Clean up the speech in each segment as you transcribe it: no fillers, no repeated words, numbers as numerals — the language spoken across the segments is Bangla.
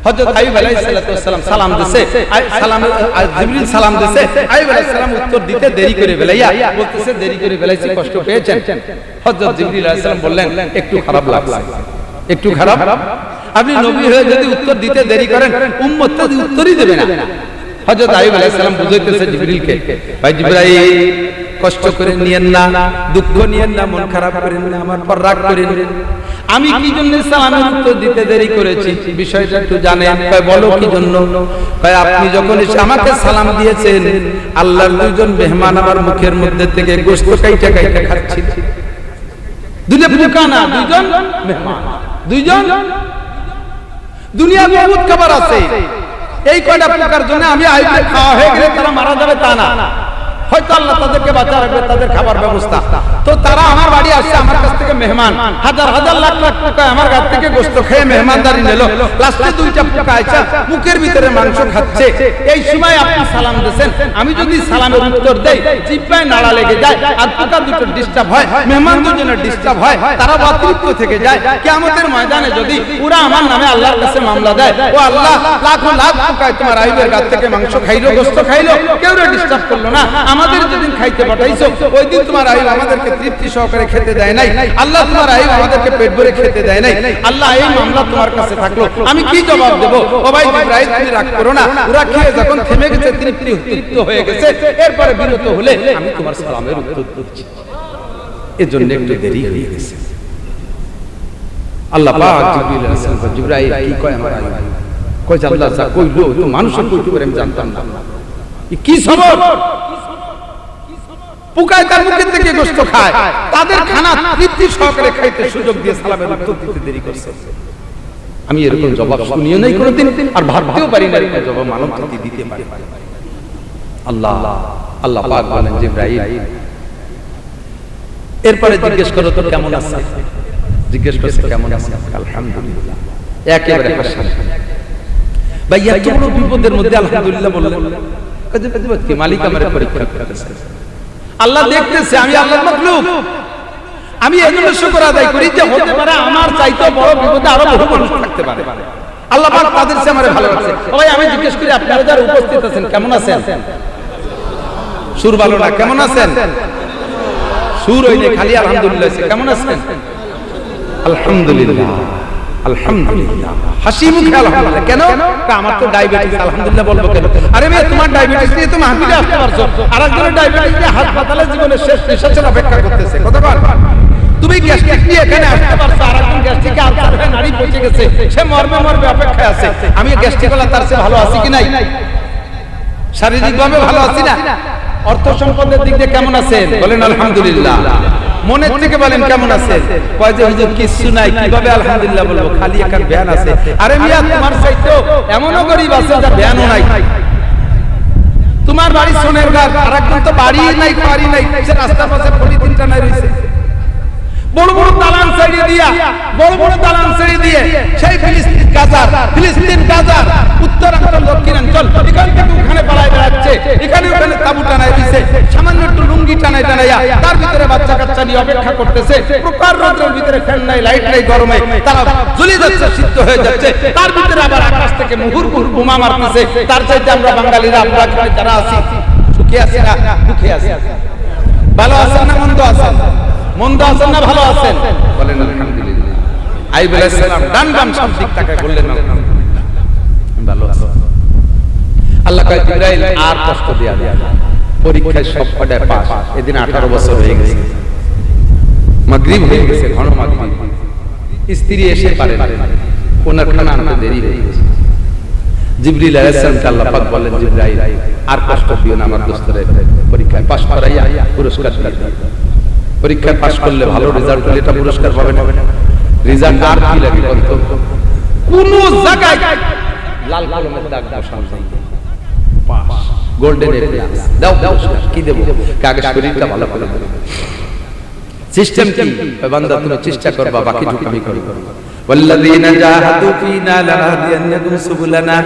হযরত আইয়ুব আলাইহিস সালাম সালাম দিছে, জিবরিল সালাম দিছে, আইয়ুব আলাইহিস সালাম উত্তর দিতে দেরি করে বেলাইয়া বলতেছে দেরি করে বেলাইছি, কষ্ট পেয়েছেন? হযরত জিবরিল আলাইহিস সালাম বললেন একটু খারাপ লাগছে, একটু খারাপ। আপনি নবী হয়ে যদি উত্তর দিতে দেরি করেন উম্মত তো উত্তরই দেবে না। হযরত আইয়ুব আলাইহিস সালাম বুঝাইতেছে জিবরিলকে, ভাই জিবরাইল কষ্ট করে নিয়েন না, দুঃখ নিয়েন না, মন খারাপ করেন না, আমার পর রাগ করেন না। আমি কি জন্য সালামের উত্তর দিতে দেরি করেছি বিষয়টা একটু জানেন? কয় বলো কি জন্য? কয় আপনি যখন এসে আমাকে সালাম দিয়েছেন আল্লাহর দুইজন মেহমান আমার মুখের মধ্যে থেকে গোশত কাইটা কাইটা খাচ্ছিল। দুইটা পোকা না, দুইজন মেহমান, দুইজন। দুনিয়া বহুত খাবার আছে, এই কয়টা পোকার জন্য আমি আইতে খাওয়া হয়ে গেলে তারা মারা যাবে তা না, হয়তো আল্লাহ তাদেরকে বাঁচা রাখবে, তাদের খাবার ব্যবস্থা। তো তারা আমার বাড়ি আসছে, আমার কাছ থেকে মেহমান, হাজার হাজার লাখ লাখ টাকা আমার কাছ থেকে গোশত খেয়ে মেহমানদারি নিল, লাস্টে দুইটা পোকা আইছে মুখের ভিতরে মাংস খাচ্ছে। এই সময় আপনি সালাম দিয়েছেন, আমি যদি সালামের উত্তর দেই জিহ্বায় নাড়া লেগে যায় আর পোকা দুটো ডিস্টার্ব হয়, মেহমান দুজনের ডিস্টার্ব হয়, তারা অতৃপ্ত থেকে যায়। কিয়ামতের ময়দানে যদি পুরা আমার নামে আল্লাহর কাছে মামলা দেয়, ও আল্লাহ লাখো লাখ পোকায় তোমার আইবের কাছ থেকে মাংস খাইলো, গোশত খাইলো, কেউ ডিস্টার্ব করলো না, আমাদের যেদিন খাইতে পাঠাইছো ওই দিন তোমার আইব আমাদেরকে তৃপ্তি সহকারে খেতে দেয় নাই, আল্লাহ তোমার আইব আমাদেরকে পেট ভরে খেতে দেয় নাই, আল্লাহ এই মামলা তোমার কাছে থাকলো, আমি কি জবাব দেব? ও ভাই জিবরাইল তুমি রাগ করো না, ওরা খেয়ে যখন থেমে গেছে, তৃপ্ত হয়ে গেছে, এরপরে বিরত হলে আমি তোমার সালামের উত্তর দিচ্ছি, এজন্য একটু দেরি হয়ে গেছে। আল্লাহ পাক জিবরিল আলাইহিস সালাম জিবরাইল কি কয় আমার আইব, কয় আল্লাহ যা কইলো তো মানুষের কইতে পারে আমি জানতাম না, কি সবর। পোকায় তার মুখের থেকে গোশত খায়, তাদের খানা তৃপ্তি সহকারে খাইতে সুযোগ দিয়ে সালামের উত্তর দিতে দেরি করছে। আমি এরকম জবাব শুনিও নাই কোনোদিন, আর ভাবতেও পারি না এরকম জবাব মানব জাতি দিতে পারে। আল্লাহ পাক বলেন জিবরাইল এরপরে জিজ্ঞেস করো তো কেমন আছে, জিজ্ঞেস করছে কেমন আছে, আলহামদুলিল্লাহ, একেবারে হাসি। ভাই এত বড় বিপদের মধ্যে আলহামদুলিল্লাহ বললেন, কি মালিক আমারে পরীক্ষা করতেছে, আল্লাহ দেখতেছে আমি আল্লাহর মাখলুক, আমি এজন্য শুকর আদায় করি যে হতে পারে আমার চাইতে বড় বিপদে আরো বহু মানুষ থাকতে পারে, আল্লাহ পাক তাদের চেয়ে আমারে ভালো রাখছে। ভাই আমি জিজ্ঞেস করি আপনারা যারা উপস্থিত আছেন কেমন আছেন? সুর ভালো না, কেমন আছেন? সুর হইলে খালি আলহামদুলিল্লাহ, কেমন আছেন? আলহামদুলিল্লাহ, আলহামদুলিল্লাহ, হাসি মুখে আলহামদুলিল্লাহ। কেন? আমার তো ডায়াবেটিস, আলহামদুলিল্লাহ বলবো কেন? আরে ভাই তোমার ডায়াবেটিস নিয়ে তুমি হাসিতে আসতে পারছো, আরেকজনের ডায়াবেটিস নিয়ে হাসপাতালে জীবনের শেষ নিঃশ্বাসের অপেক্ষা করতেছে, কতবার? তুমি গ্যাস্ট্রিক নিয়ে এখানে আসতে পারছো, আরেকজন গ্যাস্ট্রিকে আলসার হয়ে নাড়ি পচে গেছে, সে মরবে মরবে অপেক্ষায় আছে। আমি গ্যাস্ট্রিকওয়ালা তার চেয়ে ভালো আছি কি নাই? শারীরিকভাবে ভালো আছি না? অর্থ সম্পদের দিক দিয়ে কেমন আছেন? বলেন আলহামদুলিল্লাহ। মনের থেকে বলেন কেমন আছেন? কয় যে হুজুর কিছু নাই, কিভাবে আলহামদুলিল্লাহ বলবো, খালি একটা জ্ঞান আছে। আরে মিয়া তোমার চাইতো এমনও গরিব আছে যার জ্ঞানও নাই। তোমার বাড়ি সোনের ঘর, আরেকজন তো বাড়ি নাই, বাড়ি নাই, সে রাস্তার পাশে পলিথিনটা নাই রইছে। বড় বড় দালান ছেড়ে দিয়া, বড় বড় দালান ছেড়ে দিয়ে সেই ফিলিস্তিন গাজার উত্তরাঞ্চল দক্ষিণাঞ্চল এখান থেকে ওখানে পালায় বেড়াচ্ছে, এখানে ওখানে তাবু টানায় দিছে, সামান্য একটু লুঙ্গি টানায় টানাইয়া তার ভিতরে বাচ্চা কাচ্চা নিয়ে অপেক্ষা করতেছে, প্রকার রোদের ভিতরে ফ্যান নাই, লাইট নাই, গরমে তারা জ্বলে যাচ্ছে, সিদ্ধ হয়ে যাচ্ছে, তার ভিতরে আবার আকাশ থেকে মুহুর্মুহু বোমা মারতেছে। তার চাইতে আমরা বাঙালিরা, আমরা যারা আছি সুখে আছি না দুঃখে আছি? ভালো আছেন না মন্দ আছেন? মন্দ আছেন না ভালো আছেন? বলেন আলহামদুলিল্লাহ। আইয়ুব আলাইহিস সালাম ডান বাম সব দিক তাকায় বললেন ভালো আছেন। আল্লাহ কয় জিবরাইল আর কষ্ট দেয়া যায়, পরীক্ষায় সব কটায় পাস। এদিন 18 বছর হয়ে গেছে, মাগরিব হয়ে গেছে, ঘন মাগরিব, স্ত্রী এসে পারে না, ওনার খানা আনতে দেরি হয়ে গেছে। জিবরিল আলাইহিস সালাম আল্লাহ পাক বলেন জিবরাইল আর কষ্ট দিও না, আমার দোস্তরে পরীক্ষায় পাস করাইয়া পুরস্কার দিই। পরীক্ষায় পাস করলে ভালো রেজাল্ট হলে এটা পুরস্কার পাবে না। রেজাল্ট আর কি লাগে বলতো? কোন জায়গায় লাল কলমের দাগ বসানো যায়, পাস, গোল্ডেন এ প্লাস দাও, পুরস্কার কি দেব? কাগজ শরীরটা ভালো করে দেব। সিস্টেম কি? বান্দা তুমি চেষ্টা করবা, বাকিটুকু আমি করব। والذين جاهدوا فينا لنهدينهم سبلنا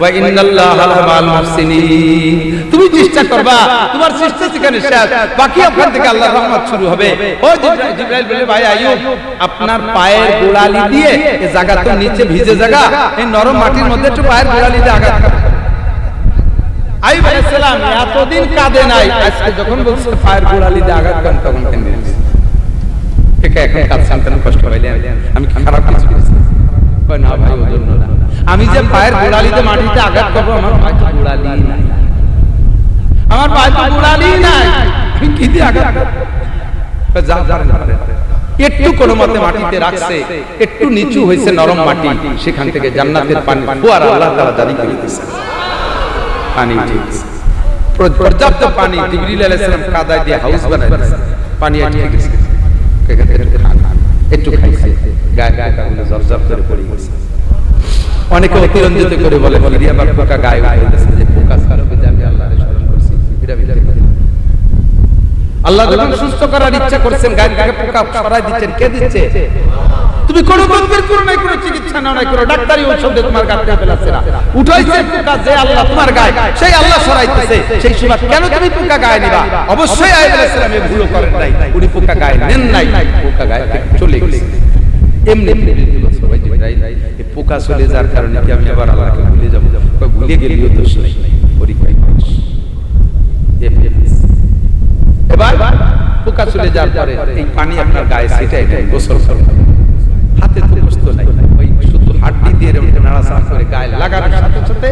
وان الله لمع المحسنين। তুমি চেষ্টা করবা, তোমার চেষ্টা সেখানে শেষ, বাকি ওখান থেকে আল্লাহর রহমত শুরু হবে। ও জিবরাইল বলে, ভাই আইয়ুব, আপনার পায়ের গোড়ালি দিয়ে এই জায়গা তো নিচে ভিজে জায়গা, এই নরম মাটির মধ্যে একটু পায়ের গোড়ালি দিয়ে আঘাত করে। আইয়ুব আলাইহিস সালাম এতদিন কাঁদে নাই, আজকে যখন বলছে পায়ের গোড়ালি দিয়ে আঘাত করেন তখন কেন দিয়েছে? একা এখন কাঁদছেন কেন, কষ্ট পাইলেন? আমি খারাপ কিছু করেছি? কয় না ভাই, ওর জন্য না, আমি যে পায়ের গোড়ালিতে মাটিতে আঘাত করবো, আমার পায়ে তো গোড়ালি নাই, আমার পায়ে তো গোড়ালি নাই, আমি কি দিয়ে আঘাত করবো? একটু কোনো মতে মাটিতে রাখছে, একটু নিচু হয়েছে নরম মাটি, সেখান থেকে জান্নাতের পানি ফোয়ারা আল্লাহ তাআলা জারি করে দিয়েছে। পানি পর্যাপ্ত পানি, জিবরিল আলাইহিস সালাম কাদায় দিয়ে হাউস বানায় দিয়েছে, পানি আটকে গেছে, একটু খাইছে, গায়ে গায়ে কাগুলো জর্জর করে পড়ে গেছে। অনেকে অতিরঞ্জিত করে বলে, ফিরে আবার পোকা গায়ে উঠে গেছে, যে পোকা ছাড়ো বিদে আমি আল্লাহরে স্মরণ করছি, এটা বিদে আল্লাহ যখন সুস্থ করার ইচ্ছা করছেন, গায়ে গায়ে পোকা সরাই দিচ্ছেন, কে দিচ্ছে? তুমি কোনো তদবির করো নাই, কোনো চিকিৎসা নাও নাই, কোনো ডাক্তারি ঔষধ দিয়ে তোমার গায়ে ফেলাচ্ছে না, উঠাইছে পোকা যে আল্লাহ তোমার গায়ে, সেই আল্লাহ সরাইতেছে। সেই সময় কেন তুমি পোকা গায়ে নিবা? অবশ্যই আইয়ুব আলাইহিস সালাম এই ভুল করেন নাই, উনি পোকা গায়ে নেন নাই, পোকা গায়ে থেকে চলে গেছে। এমনি সবাই জিবরাইল, এই পোকা চলে যাওয়ার কারণে কি আমি আবার আল্লাহকে ভুলে যাব? ভুলে গেলেও তো শেষ নাই, পরীক্ষায় পাস। এবার পোকা চলে যাওয়ার পরে এই পানি আপনার গায়ে ছিটায় দেয়, গোসল করবেন, হাতে তো কষ্ট নাই, ওই শুধু হাড্ডি দিয়ে নাড়াচাড়া করে গায়ে লাগানোর সাথে সাথে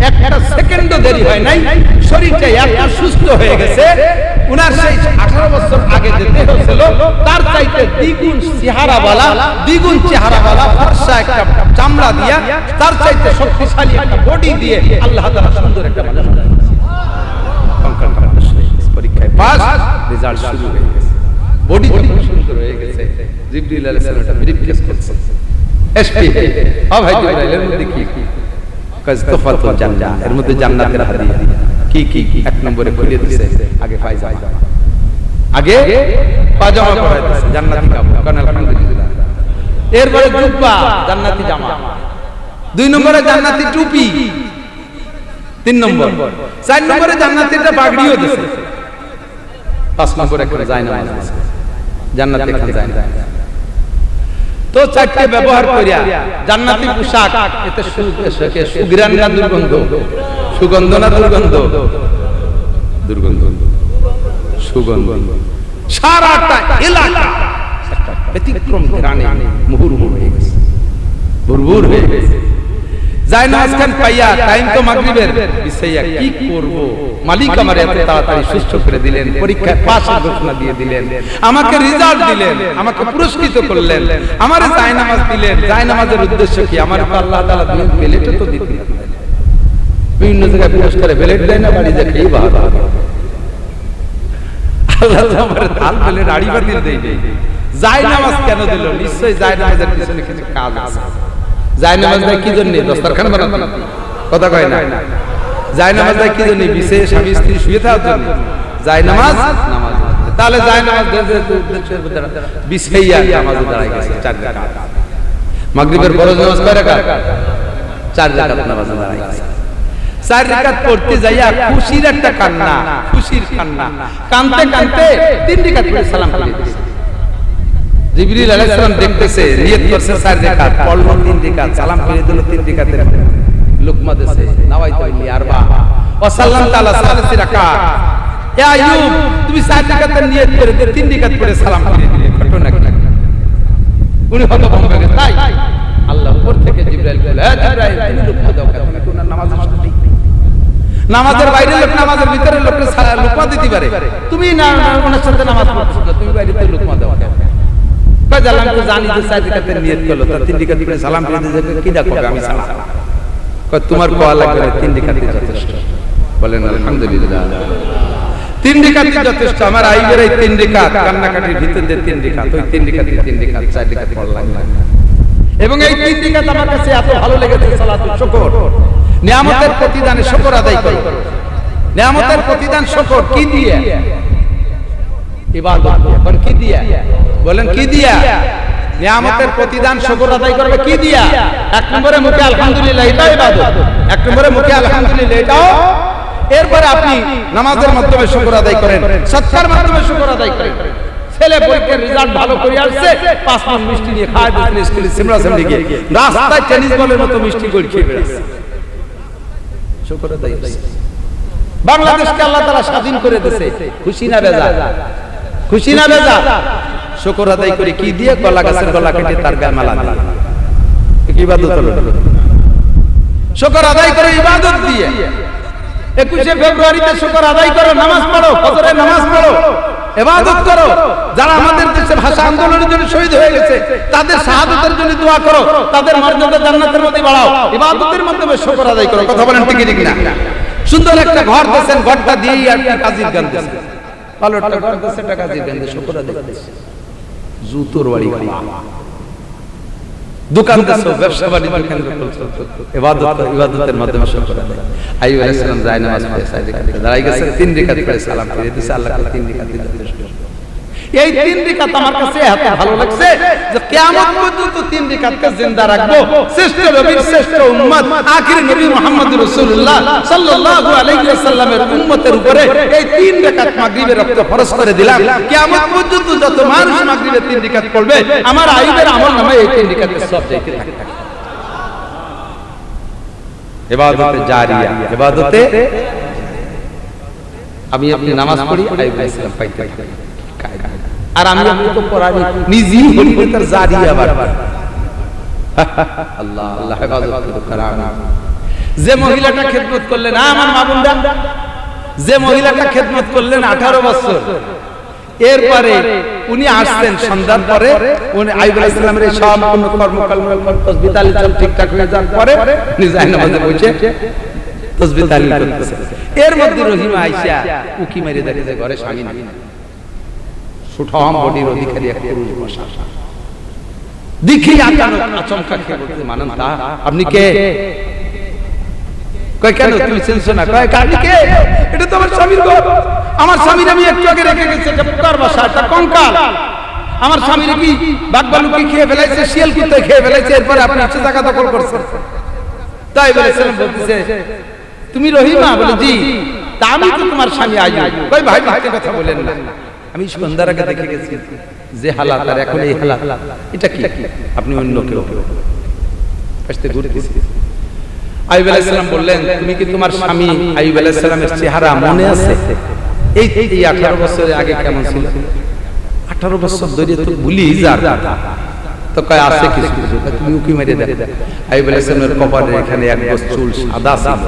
একটা সেকেন্ডও দেরি হয় নাই, শরীরটা এত সুস্থ হয়ে গেছে, উনার সেই 18 বছর আগে যে দেহ ছিল তার চাইতে দ্বিগুণ চেহারাওয়ালা ফর্সা একটা চামড়া দিয়া, তার চাইতে শক্তিশালী একটা বডি দিয়ে আল্লাহ তাআলা সুন্দর একটা মানুষ বানাইছে। পরীক্ষায় পাস, রেজাল্ট শুরু হয়ে গেছে, বডি সুন্দর হয়ে গেছে। জিবরিল আলাইহিস সালাম এটা ভেরিফিকেশন করছে, এসপি ও ভাই জিবরাইল, এর মধ্যে কি কাজ? তোফাতুল জান্নাহ, এর মধ্যে জান্নাতের হাদিয়া। কি কি? এক নম্বরে খুলে দিয়েছে, আগে পায়জামা, আগে পায়জামা পরাই দিয়েছে, জান্নাতি কাপড়, কারণ আলহামদুলিল্লাহ। এরপরে জুব্বা, জান্নাতি জামা। 2 নম্বরে জান্নাতি টুপি, 3 নম্বর। 4 নম্বরে জান্নাতিটা পাগড়িও দিয়েছে, 5 নম্বরে একটা জায়নামাজ দিয়েছে, জান্নাতে খান জায়নামাজ। তো 4টে ব্যবহার করিয়া জান্নাতি পোশাক, এতে সুগন্ধ না দুর্গন্ধ? সুগন্ধ না দুর্গন্ধ? দুর্গন্ধ, সুগন্ধ। সারাটা এলাকা ব্যতিক্রম ঘ্রাণে মুহুর্মুহ হয়ে গেছে, ভুরভুর হয়ে গেছে। জায়নামাজ খান পাইয়া, টাইম তো মাগরিবের, বিছাইয়া কি করব, মালিক আমার এত তাড়াতাড়ি সুস্থ করে দিলেন, পরীক্ষায় পাশের ঘোষণা দিয়ে দিলেন, আমাকে রেজাল্ট দিলেন, আমাকে পুরস্কৃত করলেন, আমারে জায়নামাজ দিলেন। জায়নামাজের উদ্দেশ্য কি? আমার আল্লাহ তাআলা দিলেন প্লেটও তো দিতেন, বিভিন্ন জায়গায় পুরস্কারে প্লেট দেয় না, বাড়ি দেখে এই বাবা আল্লাহ আমার থাল প্লেট আড়ি বাতিল দেয় নেই। জায়নামাজ কেন দিল? নিশ্চয়ই জায়নামাজের পিছনে কিছু কাজ আছে। জায়নামাজ দেয় কি জন্য? দস্তরখান বানাতে, কথা কয় না। জায়নামাজ দেয় কি জন্য? বিছে স্বামী স্ত্রী শুয়ে থাকার জন্য জায়নামাজ নামাজ। তাহলে জায়নামাজ বিছাইয়া নামাজে দাঁড়ায় গেছে 4 রাকাত। মাগরিবের ফরজ নামাজ কয় রাকাত? 4 রাকাত নামাজে দাঁড়ায় গেছে। 4 রাকাত পড়তে যাইয়া খুশির একটা কান্না, খুশির কান্না, কানতে কানতে 3 রাকাত পড়ে সালাম ফিরিয়ে দিয়েছে। জিবরিল আলাইহিস সালাম দেখতেছে, নিয়ত করছে 4 রাকাত, পড়লো 3 রাকাত, সালাম ফিরিয়ে দিল 3 রাকাতের লুকমা দিয়েছে, নাওয়াইতু ইল্লি আরবা ওয়া সাল্লাম তাআলা সালাসি রাকাত। এ আইয়ুব, তুমি 4 রাকাতের নিয়ত করে 3 রাকাত পড়ে সালাম ফিরিয়ে দিলে, ঘটনা কি? উনি হতভম্ব হয়ে গেলেন। তাই আল্লাহ উপর থেকে জিবরাইল বলে, হে জিবরাইল, তুমি লুকমা দাও, তুমি কোন নামাজের সাথে, নামাজের বাইরের লোক নামাজের ভিতরের লোককে লুকমা দিতে পারে, তুমি না ওনার সাথে নামাজ পড়ছো না, তুমি বাইরে থেকে লুকমা দাও কেন? জানলাম তো জানি যে 4 রাকাতের নিয়ত করলো, তার 3 রাকাত পড়ে সালাম ফিরিয়ে দিলে কি ডাকবে? আমি সালাম। তোমার কোয়া লাগবে না, 3 রাকাতই যথেষ্ট। বলেন আলহামদুলিল্লাহ, 3 রাকাতই যথেষ্ট। আমার আইবের এই 3 রাকাত কান্নাকাটির ভিতর দিয়ে 3 রাকাত, ওই 3 রাকাতই 3 রাকাত, 4 রাকাত পড়লাম না। এবং এই 3 রাকাত আমার কাছে এত ভালো লেগেছে, সালাতুল শুকর, নিয়ামতের প্রতিদানে শুকর আদায় করো। নিয়ামতের প্রতিদান শুকর কি দিয়ে? ইবাদত দিয়ে। কোন কি দিয়া? বলেন কি দিয়া? নিয়ামতের প্রতিদান শুকর আদায় করবে কি দিয়া? 1 নম্বরে মুখে আলহামদুলিল্লাহ, এটা ইবাদত। 1 নম্বরে মুখে আলহামদুলিল্লাহ, এটাও এরপরে আপনি নামাজের মাধ্যমে শুকর আদায় করেন, সৎকার মাধ্যমে শুকর আদায় করেন। ছেলে পরীক্ষার রেজাল্ট ভালো করে আসছে, 5 মণ মিষ্টি নিয়ে খায় দিয়েছেন স্কুলে সিমরা সামনে গিয়ে, রাস্তায় টেনিস বলের মতো মিষ্টি করে খেয়ে বেড়াচ্ছে। শুকর আদায় করছে। বাংলাদেশকে আল্লাহ তাআলা স্বাধীন করে দিয়েছে, খুশি না বেজা? খুশি না বেজা? শুকর আদায় করে কি দিয়ে? কলা গাছের গলা কেটে তার গায়ে মালা দিয়ে। কি ইবাদত হলো? শুকর আদায় করে ইবাদত দিয়ে। 21শে ফেব্রুয়ারিতে শুকর আদায় করো, নামাজ পড়ো, ফজরের নামাজ পড়ো, ইবাদত করো। যারা আমাদের দেশে ভাষা আন্দোলনের জন্য শহীদ হয়ে গেছে তাদের শাহাদাতের জন্য দোয়া করো, তাদের মর্যাদা জান্নাতের মধ্যে বাড়াও, ইবাদতের মাধ্যমে শুকর আদায় করো। কথা বলেন ঠিক ঠিক না? সুন্দর একটা ঘর দিয়েছেন, ঘরটা দিয়েই আর কাজীর গান দিয়েছেন, ভালো একটা ঘর দিয়েছেন, একটা কাজীর গান দিয়ে শুকর আদায় করতেছে। জুতোর বাড়ি খাওয়া, দোকান দিয়েছো, ব্যবসা বাণিজ্য কেন্দ্র করছো, ইবাদতের মাধ্যমে শুকর আদায়। আইয়ুব আলাইহিস সালাম যায় নামাজ পড়ে সাজদা দাঁড়াই গেছেন, 3 রাকাত পড়ে সালাম ফিরিয়ে দিয়েছে, আল্লাহকে 3 রাকাত দিতে। এই 3 রাকাত আমার কাছে এত ভালো লাগছে যে কিয়ামত পর্যন্ত 3 রাকাতকে জিন্দা রাখবো। শ্রেষ্ঠ নবীর শ্রেষ্ঠ উম্মত আখির নবী মুহাম্মদ রাসূলুল্লাহ সাল্লাল্লাহু আলাইহি ওয়াসাল্লামের উম্মতের উপরে এই 3 রাকাত মাগরিবের রক্ত ফরজ করে দিলাম। কিয়ামত পর্যন্ত যত মানুষ মাগরিবে 3 রাকাত পড়বে, আমার আইয়ুবের আমল নামায় এই 3 রাকাতের সব যাইতে থাকবে। ইবাদতে জারিয়া, ইবাদতে আমি আপনি নামাজ পড়ি, আইয়ুব আলাইহিস সালাম পাইতে থাকি। আর আমি আপনি তো পড়ানি নিজেই হলিতার জারিয়া বারবার। আল্লাহ আল্লাহ হেফাজত করুন। যে মহিলাটা খেদমত করলেন, আমার মা বোনরা, যে মহিলাটা খেদমত করলেন 18 বছর, এরপরে উনি আসছেন সন্ধ্যার পরে, উনি আইয়ুব আলাইহিস সালামের এই সম্পূর্ণ কর্মকাণ্ড তাসবিহ তাহলিল ঠিকঠাক হয়ে যাওয়ার পরে উনি যায় নামাজে বসে তাসবিহ তাহলিল করতেছেন। এর মধ্যে রহিমা আয়েশা উকি মেরে দেখে যে ঘরে স্বামী নাই, সুঠাম বডির অধিকারী এক পুরুষ বসা। দেখি আচমকা খেয়ে বলতে, মানেন তা আপনি কে? কয় কেন তুমি চিনছো না? কয় আপনি কে? এটা তো আমার স্বামীর ঘর। আমার স্বামীর আমি একটু আগে রেখে গেছি, এটা পোকার বাসা, এটা কঙ্কাল। আমার স্বামীর কি বাঘবালুকি খেয়ে ফেলাইছে, শিয়াল কুত্তা খেয়ে ফেলাইছে, এরপরে আপনি এসে জায়গা দখল করছেন। তাই বলেছিলাম, বলতেছে তুমি রহিমা? বলে জি। তা আমি তো তোমার স্বামী আইয়ুব। কই ভাই মিথ্যে কথা বলেন না, আমি সন্ধ্যার আগে দেখে গেছি যে হালাত আর এখন এই হালাত, এটা কি? আপনি অন্য কেউ আসতে ঘুরতেছি। আইয়ুব আলাইহিস সালাম বললেন, তুমি কি তোমার স্বামী আইয়ুব আলাইহিস সালামের চেহারা মনে আছে? এই 18 বছর আগে কেমন ছিল? 18 বছর ধরে তো ভুলি যার কথা। তো কয় আছে কিছু কিছু। তুমি উকি মেরে দেখো, আইয়ুব আলাইহিস সালামের কপালে এখানে এক গোছ চুল সাদা ছিল,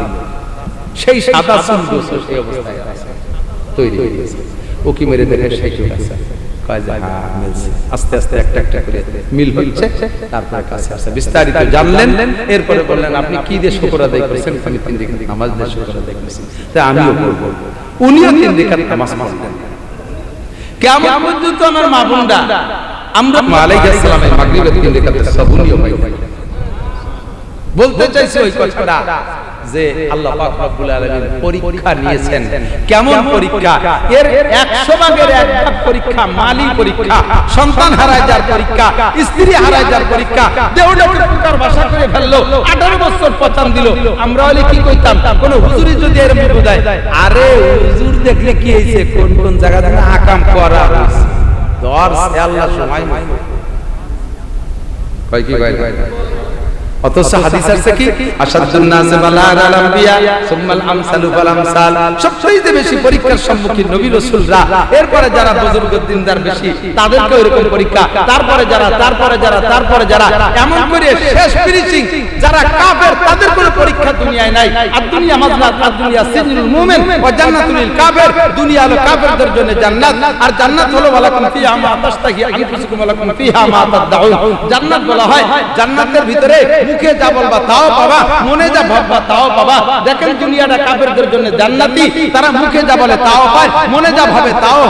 সেই সাদা চুল সেই অবস্থায় আছে, তৈরি হয়ে গেছে। উকি মেরে দেখে সেই চুল আছে। কয় যে হ্যাঁ মিলছে, আস্তে আস্তে একটা একটা করে মিল হচ্ছে। তারপরে কাছে আসে, বিস্তারিত জানলেন। এরপরে বললেন, আপনি কি দিয়ে শুকর আদায় করেছেন? আমি 3 রাকাত নামাজ দিয়ে শুকর আদায় করেছি। তাই আমিও করব। উনিও 3 রাকাত নামাজ পড়লেন। কিয়ামত পর্যন্ত আমার মা বোনরা, আমরা আলাইহিস সালামের মাগরিবের 3 রাকাতের সব উনিও পাই। বলতে চাইছি ওই কথাটা যে আল্লাহ পাক রব্বুল আলামিন পরীক্ষা নিয়েছেন। কেমন পরীক্ষা? এর 100 ভাগের 1 ভাগ পরীক্ষা মালি পরীক্ষা, সন্তান হারায় যার পরীক্ষা, স্ত্রী হারায় যার পরীক্ষা, দেহটাকে পুকার ভাষা করে ফেললো, 18 বছর পচান দিল। আমরা হলে কি কইতাম? কোন হুজুরি যদি এর মধ্যে বোঝায়, আরে হুজুর দেখলে কি হইছে, কোন কোন জায়গা থেকে আকাম করা হইছে, দর আল্লাহ সময় কয় কি ভাই? অথচ হাদিস আছে কি, আশাদুন নাস বালাল আম্বিয়া সুম্মাল আমসালু ফাল আমসাল, সবচেয়ে বেশি পরীক্ষার সম্মুখীন নবী রাসূলরা, এরপরে যারা বুজুর্গ দিনদার বেশি তাদেরকে এরকম পরীক্ষা, তারপরে যারা এমন করে শেষ ফিনিশিং যারা কাফের তাদের কোনো পরীক্ষা দুনিয়ায় নাই। আর দুনিয়া মাজলাত, আর দুনিয়া সিজনুল মুমিন ওয়া জান্নাতুল লিল কাফির, দুনিয়া হলো কাফেরদের জন্য জান্নাত, আর জান্নাত হলো ওয়ালাকুম ফিহা মা তাশতাহি আনফুসুকুম ওয়ালাকুম ফিহা মা তাদউন। জান্নাত বলা হয় জান্নাতের ভিতরে মুখে যা বলবা তাও পাবা, মনে যা ভাববা তাও পাবা। দেখেন দুনিয়াটা কাফেরদের জন্য জান্নাতি, তারা মুখে যা বলে তাও পায়, মনে যা ভাবে তাও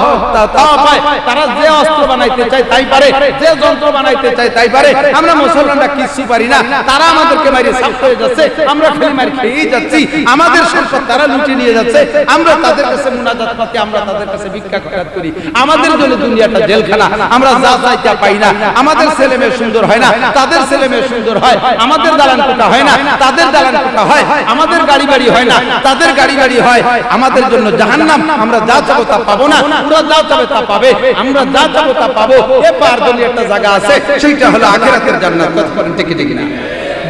পায়। তারা যে অস্ত্র বানাইতে চায় তাই পারে, যে যন্ত্র বানাইতে চায় তাই পারে। আমরা মুসলমানরা কিছু পারি না, তারা আমাদেরকে মাইরে সাফ হয়ে যাচ্ছে, আমরা খালি মার খেয়েই যাচ্ছি। আমাদের সম্পদ তারা লুটে নিয়ে যাচ্ছে, আমরা তাদের কাছে মুনাজাত পাতি, আমরা তাদের কাছে ভিক্ষা খয়রাত করি। আমাদের জন্য দুনিয়াটা জেলখানা, আমরা যা চাই তা পাই না। আমাদের ছেলে মেয়ে সুন্দর হয় না, তাদের ছেলে মেয়ে সুন্দর হয়। আমাদের দালান কোঠা হয় না, তাদের দালান কোঠা হয়। আমাদের গাড়ি বাড়ি হয় না, তাদের গাড়ি বাড়ি হয়। আমাদের জন্য জাহান্নাম, আমরা যা চাবো তা পাবো না, ওরা যা চাবে তা পাবে, আমরা যা চাবো তা পাবো। এ পারদলি একটা জায়গা আছে, সেইটা হলো আখিরাতের জান্নাত। কথা বলেন ঠিক কি না?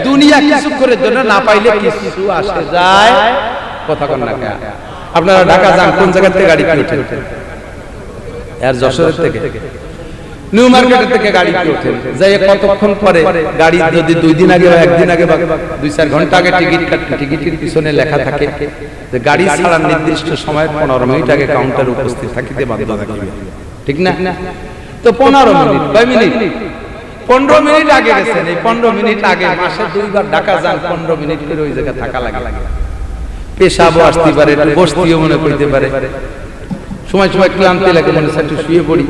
দুনিয়া কিছুক্ষণের জন্য না পাইলে কিছু আসে যায়। কথা কন না কেন? আপনারা ঢাকা যান, কোন জায়গা থেকে গাড়ি কি ওঠে? আর যশোর থেকে, নিউ মার্কেট থেকে গাড়ি কি ওঠে? যাই কতক্ষণ পরে গাড়ি যদি 2 দিন আগে বা 1 দিন আগে বা 2-4 ঘন্টা আগে টিকিট কাটতে, টিকিটের পিছনে লেখা থাকে যে গাড়ি ছাড়ার নির্দিষ্ট সময় 15 মিনিট আগে কাউন্টারে উপস্থিত থাকিতে বাধ্য থাকিবে। ঠিক না? তো 15 মিনিট, কয় মিনিট? 15 মিনিট আগে গেছেন। এই 15 মিনিট আগে মাসে 2 বার ঢাকা যান, 15 মিনিট করে ওই জায়গায় থাকা লাগে। পেশাবও আসতে পারে, বসতিও মনে করতে পারে, সময় সময় ক্লান্তি লাগে, মনে হয় একটু শুয়ে পড়ি।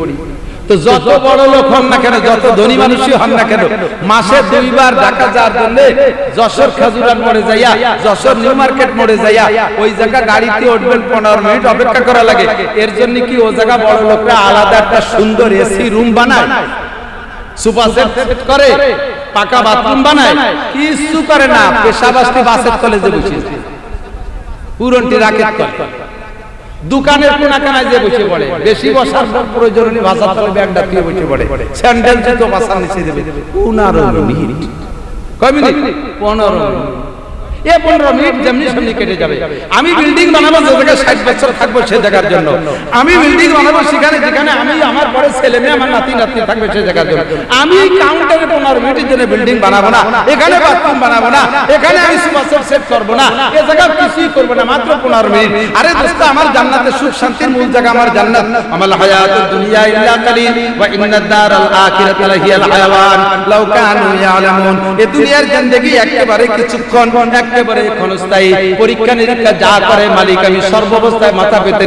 তো যত বড় লোক হন না কেন, যত ধনী মানুষই হন না কেন, মাসে 2 বার ঢাকা যাওয়ার জন্য যশোর খেজুরার মোড়ে যাইয়া, যশোর নিউ মার্কেট মোড়ে যাইয়া ওই জায়গা গাড়িতে উঠবেন, 15 মিনিট অপেক্ষা করা লাগে। এর জন্য কি ও জায়গা বড় লোকরা আলাদা একটা সুন্দর এসি রুম বানায়, সোফা সেট করে, পাকা বাথরুম বানায়? কিছু করে না। পেশাবাস্তি বাসের তলে যে বসে, পুরনটি রাখে দোকানের কোনাকানায় যে বসে পড়ে, বেশি বসার প্রয়োজন নেই, ভাষার তলে ব্যাগটা দিয়ে বসে পড়ে, স্যান্ডেল জুতো বাসার নিচে দেবে। 15 মিনিট, কয় মিনিট? 15 মিনিট। এ 15 মিনিট যেমনি সেমনি কেটে যাবে। আমি বিল্ডিং বানাবো যে জায়গায় 60 বছর থাকবো সে জায়গার জন্য। আমি বিল্ডিং বানাবো সেখানে যেখানে আমি, আমার পরে ছেলে মেয়ে, আমার নাতি নাতনি থাকবে সে জায়গার জন্য। আমি কাউন্টারে 15 মিনিটের জন্য বিল্ডিং বানাবো না, এখানে বাথরুম বানাবো না, এখানে আমি সোফা সেট করবো না, এ জায়গা কিছুই করবো না, মাত্র 15 মিনিট। আরে দোস্ত, আমার জান্নাতের সুখ শান্তির মূল জায়গা আমার জান্নাত। আমাল হায়াতুদ দুনিয়া ইল্লা কালিল ওয়া ইন্নাদ দারাল আখিরাতা লাহিয়াল হায়াওয়ান লাউ কানু ইয়ালামুন। এ দুনিয়ার জিন্দেগি একেবারে কিছুক্ষণ, একেবারে ক্ষণস্থায়ী। পরীক্ষা নিরীক্ষা যা করে মালিক আমি সর্বাবস্থায় মাথা পেতে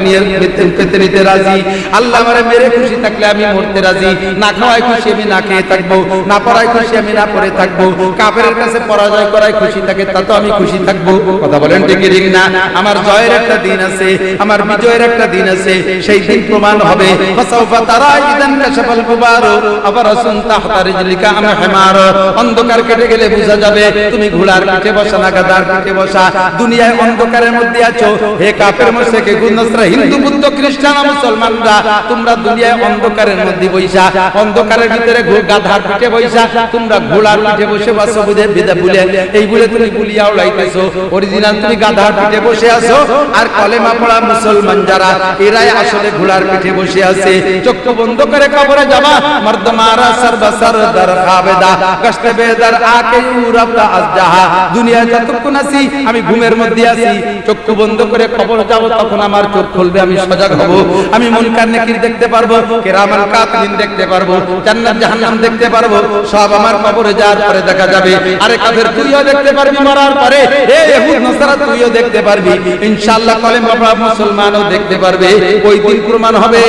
নিতে রাজি। আল্লাহ আমারে মেরে খুশি থাকলে আমি মরতে রাজি। না খাওয়ায় খুশি আমি না খেয়ে থাকবো, না পড়ায় খুশি আমি না পড়ে থাকবো। কাফেরের কাছে পরাজয় করায় খুশি থাকে, তা তো আমি খুশি থাকবো। কথা বলেন ঠিক ঠিক না? আমার জয়ের একটা দিন আছে, আমার বিজয়ের একটা দিন আছে, সেই দিন প্রমাণ হবে। ফাসাউফা তারা ইদান কাশাফাল গুবার আবারাসুন তাহতা রিজলিকা আম হিমার। অন্ধকার কেটে গেলে বোঝা যাবে তুমি ঘোড়ার পিঠে বসা না গাধার পিঠে বসা। দুনিয়ায় অন্ধকারের মধ্যে আছো, হে কাফের মুশরিক গুনাসরা, হিন্দু বুদ্ধ খ্রিস্টান মুসলমানরা, তোমরা দুনিয়ায় অন্ধকারের মধ্যে বইসা, অন্ধকারের ভিতরে গাধার পিঠে বইসা, তোমরা ঘোড়ার পিঠে বসে বসে বুঝে বিদা বলে, এই বলে তুমি গুলিয়া উড়াইতেছো। অরিজিনাল তুমি গাধার পিঠে বসে আছো, আর কলেমা পড়া মুসলমান যারা, এরাই আসলে ঘোড়ার পিঠে বসে আছে। চক্ষু বন্ধ করে কবরে যাবা, মর্দ মারা সরবসর দর খাবেদা গশতে বেদার আকে ইউরাবদা আজজাহা। দুনিয়ায় যতক্ষণ আছি আমি ঘুমের মধ্যে আছি, চক্ষু বন্ধ করে কবর যাব, তখন আমার চোখ খুলবে, আমি সজাগ হব। আমি মুনকার নাকির দেখতে পারবো, কিরামান কাতিবিন দেখতে পারবো, জান্নাত জাহান্নাম দেখতে পারবো। সব আমার কবরে যাওয়ার পরে দেখা যাবে। আরে কাফের তুইও দেখতে পারবি মরার পরে, হে ইহুদ নাসারা তুইও দেখতে পারবি, ইনশাআল্লাহ কলেমা পড়া মুসলমানও দেখতে পারবে। ওই দিন প্রমাণ হবে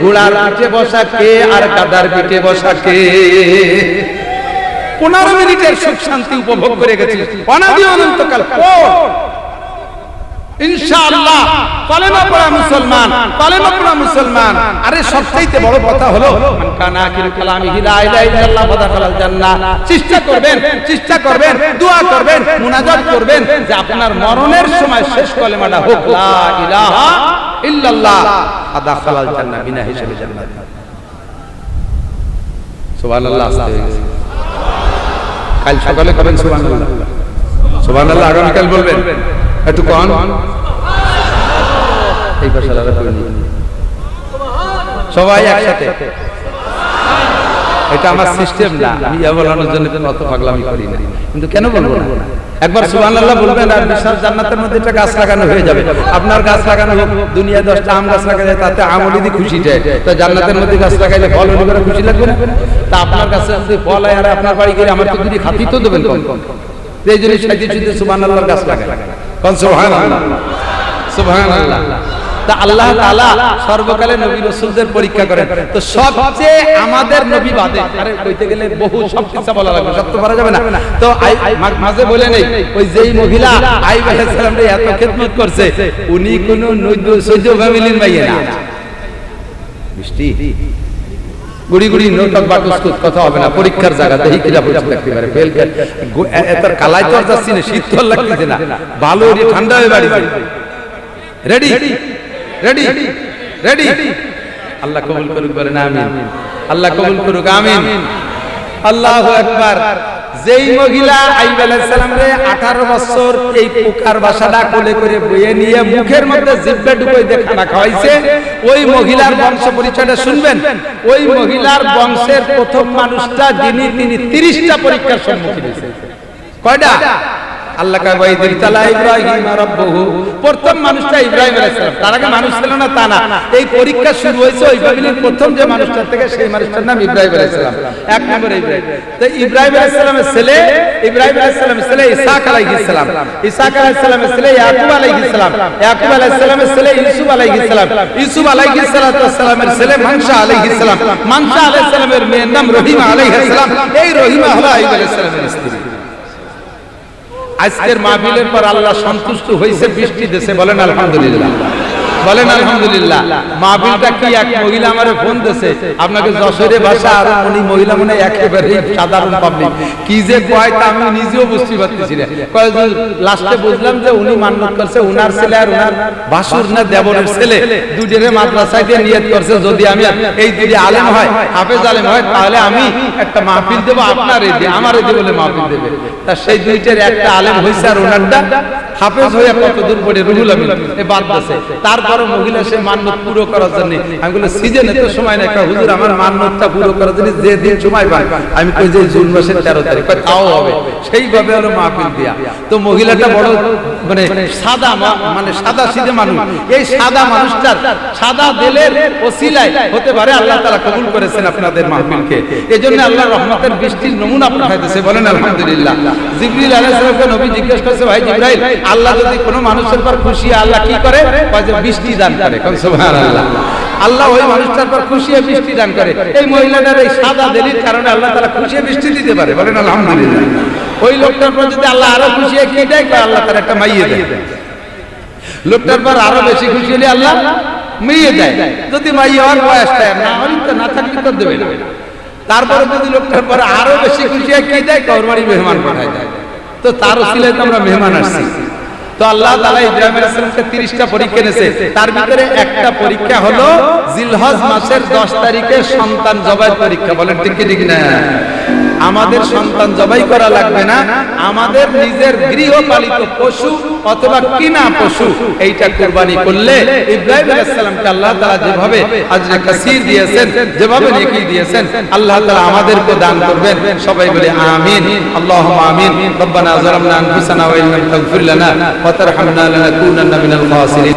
ঘোড়ার পিঠে বসা কে আর গাধার পিঠে বসা কে। 15 মিনিটের সুখ শান্তি উপভোগ করে গেছি অনাদি অনন্তকাল পর। ইনশাআল্লাহ কলেমা পড়া মুসলমান, কলেমা পড়া মুসলমান। আরে সবচাইতে বড় কথা হলো মান কানা আখিরু কালামিহি লা ইলাহা ইল্লাল্লাহ ফাদাখালাল জান্নাহ। চেষ্টা করবেন, দোয়া করবেন, মুনাজাত করবেন যে আপনার মরণের সময় শেষ কলেমাটা হোক লা ইলাহা ইল্লাল্লাহ ফাদাখালাল জান্নাহ, বিনা হিসাবে জান্নাত। সুবহানাল্লাহ। আস্তে কাল সকালে কবেন সুবহানাল্লাহ, সুবহানাল্লাহ। আগামীকাল বলবেন একটু কোন এই ভাষাটা কইনি সবাই একসাথে। এটা আমার সিস্টেম না, আমি বলানোর জন্য কত পাগলামি করি না, কিন্তু কেন বলবো না? একবার সুবহানাল্লাহ বলবেন আর বিশাল জান্নাতের মধ্যে একটা গাছ লাগানো হয়ে যাবে। আপনার গাছ লাগানো হোক, দুনিয়ায় 10টা আম গাছ লাগালে তাতে আমলি দিয়ে খুশি যায়, তো জান্নাতের মধ্যে গাছ লাগাইলে ফল হলে করে খুশি লাগবে না? তা আপনার কাছে যদি ফল হয় আর আপনার বাড়ি গিয়ে আমার তো যদি খাতি তো দেবেন কম কম। এই জন্য সাইতে সুবহানাল্লাহর গাছ লাগায়, কোন সুবহানাল্লাহ, সুবহানাল্লাহ। তা আল্লাহ তাআলা সর্বকালে নবী রাসূলদের পরীক্ষা করেন। তো সবচেয়ে আমাদের নবী বাদে, আরে কইতে গেলে বহু সব কিছু বলা লাগবে, সব তো পারা যাবে না। তো মাঝে বলে নেই, ওই যেই মহিলা আইয়ুব আলাইহিস সালামরে এত খেদমত করছে, উনি কোন সৈয়দ ফ্যামিলির মাইয়া না। মিষ্টি গুড়ি গুড়ি নোটক বাটুস্কুত কথা হবে না, পরীক্ষার জায়গাতে এই কিরা বসে থাকতে পারে ফেল এত কালাই তো যাচ্ছি না, শীত তো লাগতেছে না, ভালো ঠান্ডা হয়ে বাড়ি রেডি রেডি রেডি। আল্লাহ কবুল করুক, বলেন আমিন। আল্লাহ কবুল করুক, আমিন। আল্লাহু আকবার। যেই মহিলা আইয়ুব আলাইহিস সালাম রে 18 বছর এই পোকার বাসাটা কোলে করে বয়ে নিয়ে মুখের মধ্যে জিহ্বা ঢুকাই দিয়ে খানা খাওয়াইছে, ওই মহিলার বংশ পরিচয়টা শুনবেন। ওই মহিলার বংশের প্রথম মানুষটা যিনি, তিনি 30টা পরীক্ষার সম্মুখীন হয়েছে। কয়টা? আল্লাহ কয় ওয়াইদিল তালা ইব্রাহিম রাব্বুহু, প্রথম মানুষটা ইব্রাহিম আলাইহিস সালাম। তার আগে মানুষ ছিল না তা না, এই পরীক্ষা শুরু হয়েছে ওই ফ্যামিলির প্রথম যে মানুষটার থেকে, সেই মানুষটার নাম ইব্রাহিম আলাইহিস সালাম। এক নম্বর ইব্রাহিম। তো ইব্রাহিম আলাইহিস সালামের ছেলে, ইব্রাহিম আলাইহিস সালামের ছেলে ইসহাক আলাইহিস সালাম, ইসহাক আলাইহিস সালামের ছেলে ইয়াকুব আলাইহিস সালাম, ইয়াকুব আলাইহিস সালামের ছেলে ইউসুফ আলাইহিস সালাম, ইউসুফ আলাইহিস সালামের ছেলে মানশা আলাইহিস সালাম, মানশা আলাইহিস সালামের মেয়ের নাম রহিমা আলাইহিস সালাম। এই রহিমা হলো আইয়ুব আলাইহিস সালামের স্ত্রী। আজকের মাহফিলের পর আল্লাহ সন্তুষ্ট হয়েছে, বৃষ্টি দেশে, বলেন আলহামদুলিল্লাহ, বলেন আলহামদুলিল্লাহ। মাহফিলটা কি, এক মহিলা আমারে ফোন দিয়েছে, আপনাকে যশোরে ভাষা, আর উনি মহিলা মনে একেবারে সাধারণ পাবলিক, কি যে কয় তা আমি নিজেও বুঝতে পারতেছি না। কয় লাস্টে বুঝলাম যে উনি মান্নত করছে, উনার ছেলে আর উনার ভাসুর না দেবরের ছেলে দুজনে মাদ্রাসায় দিয়ে নিয়ত করছে, যদি আমি এই দুটি আলেম হয়, হাফেজ আলেম হয়, তাহলে আমি একটা মাহফিল দেবো, আপনার এই দিয়ে আমার এই দিয়ে বলে মাহফিল দেবে। তা সেই দুইটার একটা আলেম হয়েছে, আর ওনারটা হাফেজ হয়ে কতদূর পড়ে রুহুল আমিন এ বাদ দিয়েছে। তারপরও মহিলা সে মান্নত পুরো করার জন্য, আমি বলি সিজনে তো সময় নাই, হুজুর আমার মান্নতটা পুরো করার জন্য যে দিন সময় পাই, আমি কই যে জুন মাসের 13 তারিখ, তাও হবে। সেইভাবে হলো মাহফিল দিয়া। তো মহিলাটা বড় মানে সাদা, মানে সাদা সিধে মানুষ। এই সাদা মানুষটার সাদা দিলের ওসিলায় হতে পারে আল্লাহ তাআলা কবুল করেছেন আপনাদের মাহফিলকে। এজন্য আল্লাহর রহমতের বৃষ্টির নমুনা পাঠাইতেছে, বলেন আলহামদুলিল্লাহ। জিবরিল আলাইহিস সালামকে নবী জিজ্ঞেস করেছে, ভাই জিবরাইল, আল্লাহ যদি কোনো মানুষের পর খুশি, আল্লাহ কি করে? বৃষ্টি দান করে। সুবহানাল্লাহ। আল্লাহ ওই মানুষটার পর খুশি হয়ে বৃষ্টি দান করে। এই মহিলাটার এই সাদা দেলির কারণে আল্লাহ তাআলা খুশি হয়ে বৃষ্টি দিতে পারে, বলেন আলহামদুলিল্লাহ। ওই লোকটার পর যদি আল্লাহ আরো খুশি হয়ে কি দেয়? আল্লাহ তার একটা মাইয়ে দেয়। লোকটার পর আরো বেশি খুশি হলে আল্লাহ মেয়ে দেয়। যদি মাইয়ে হওয়ার বয়সটা না হলে তো না থাকলে তো দেবে না। তারপরে যদি লোকটার পর আরো বেশি খুশি হয়ে কি দেয়? ওর বাড়ি মেহমান পাঠায় দেয়। তো তার ওসিলায় তো আমরা মেহমান আসছি। তো আল্লাহ তাআলা ইব্রাহিম আলাইহিস সালামকে 30টা পরীক্ষা নিয়েছে। তার ভিতরে একটা পরীক্ষা হলো জিলহজ মাসের 10 তারিখে সন্তান জবাই পরীক্ষা, বলেন ঠিক কি ঠিক না? আমাদের সন্তান জবাই করা লাগবে না, আমাদের নিজের গৃহপালিত পশু অথবা কিনা পশু এইটা কুরবানি করলে ইব্রাহিম আলাইহিস সালামকে আল্লাহ তাআলা যেভাবে আজরে কাসীর দিয়েছেন, যেভাবে নেকি দিয়েছেন, আল্লাহ তাআলা আমাদেরকে দান করবেন। সবাই বলে আমিন, আল্লাহুম্মা আমিন। রব্বানা যালামনা আনফুসানা ওয়া ইল্লাম তাগফির লানা ওয়া তারহামনা লানাকুনান্না মিনাল খাসিরিন।